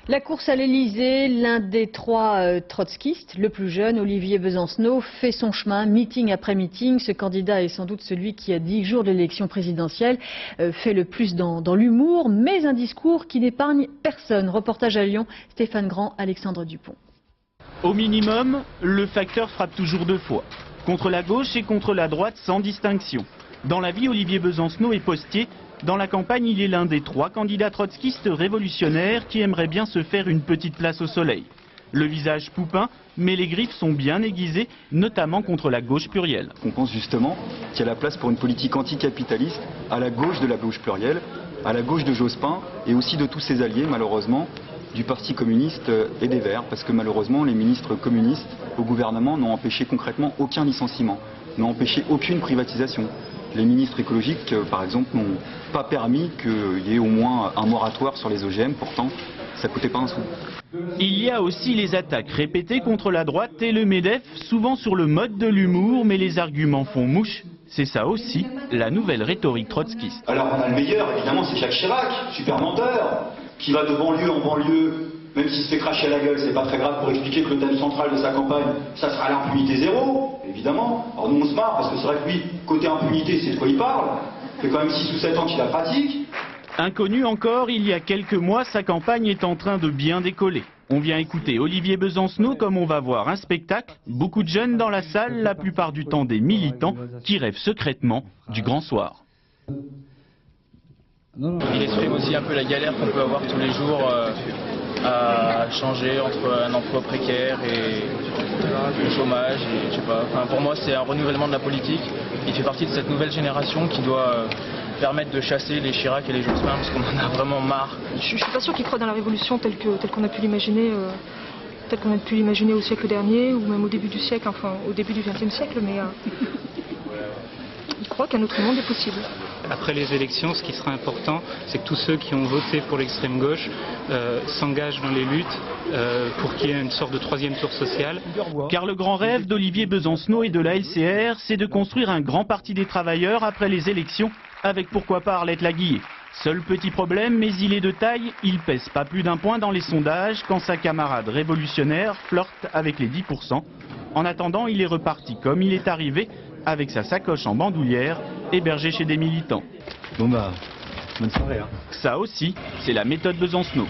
La course à l'Elysée, l'un des trois trotskistes, le plus jeune, Olivier Besancenot, fait son chemin, meeting après meeting. Ce candidat est sans doute celui qui, à 10 jours de l'élection présidentielle, fait le plus dans l'humour, mais un discours qui n'épargne personne. Reportage à Lyon, Stéphane Grand, Alexandre Dupont. Au minimum, le facteur frappe toujours deux fois. Contre la gauche et contre la droite sans distinction. Dans la vie, Olivier Besancenot est postier. Dans la campagne, il est l'un des trois candidats trotskistes révolutionnaires qui aimeraient bien se faire une petite place au soleil. Le visage poupin, mais les griffes sont bien aiguisées, notamment contre la gauche plurielle. On pense justement qu'il y a la place pour une politique anticapitaliste à la gauche de la gauche plurielle, à la gauche de Jospin et aussi de tous ses alliés, malheureusement, du Parti communiste et des Verts, parce que malheureusement, les ministres communistes au gouvernement n'ont empêché concrètement aucun licenciement, n'ont empêché aucune privatisation. Les ministres écologiques, par exemple, n'ont pas permis qu'il y ait au moins un moratoire sur les OGM, pourtant ça ne coûtait pas un sou. Il y a aussi les attaques répétées contre la droite et le MEDEF, souvent sur le mode de l'humour, mais les arguments font mouche. C'est ça aussi, la nouvelle rhétorique trotskiste. Alors on a le meilleur, évidemment, c'est Jacques Chirac, super menteur, qui va de banlieue en banlieue, même s'il se fait cracher à la gueule, c'est pas très grave, pour expliquer que le thème central de sa campagne, ça sera l'impunité zéro, évidemment. Alors nous on se marre, parce que c'est vrai que lui, côté impunité, c'est de quoi il parle. Ça fait quand même 6 ou 7 ans qu'il la pratique. Inconnu encore, il y a quelques mois, sa campagne est en train de bien décoller. On vient écouter Olivier Besancenot comme on va voir un spectacle. Beaucoup de jeunes dans la salle, la plupart du temps des militants, qui rêvent secrètement du grand soir. Il exprime aussi un peu la galère qu'on peut avoir tous les jours à changer entre un emploi précaire et le chômage. Et, je sais pas. Enfin, pour moi, c'est un renouvellement de la politique. Il fait partie de cette nouvelle génération qui doit permettre de chasser les Chirac et les Jospin parce qu'on en a vraiment marre. Je suis pas sûr qu'il croit dans la révolution telle qu'on a pu l'imaginer. Au siècle dernier ou même au début du siècle, enfin au début du XXe siècle, mais il croit qu'un autre monde est possible. Après les élections, ce qui sera important, c'est que tous ceux qui ont voté pour l'extrême gauche s'engagent dans les luttes pour qu'il y ait une sorte de troisième tour social. Car le grand rêve d'Olivier Besancenot et de la LCR, c'est de construire un grand parti des travailleurs après les élections, avec pourquoi pas Arlette Laguiller. Seul petit problème, mais il est de taille, il pèse pas plus d'un point dans les sondages quand sa camarade révolutionnaire flirte avec les 10%. En attendant, il est reparti comme il est arrivé, avec sa sacoche en bandoulière, hébergé chez des militants. Bon bah, bonne soirée. Ça aussi, c'est la méthode Besancenot.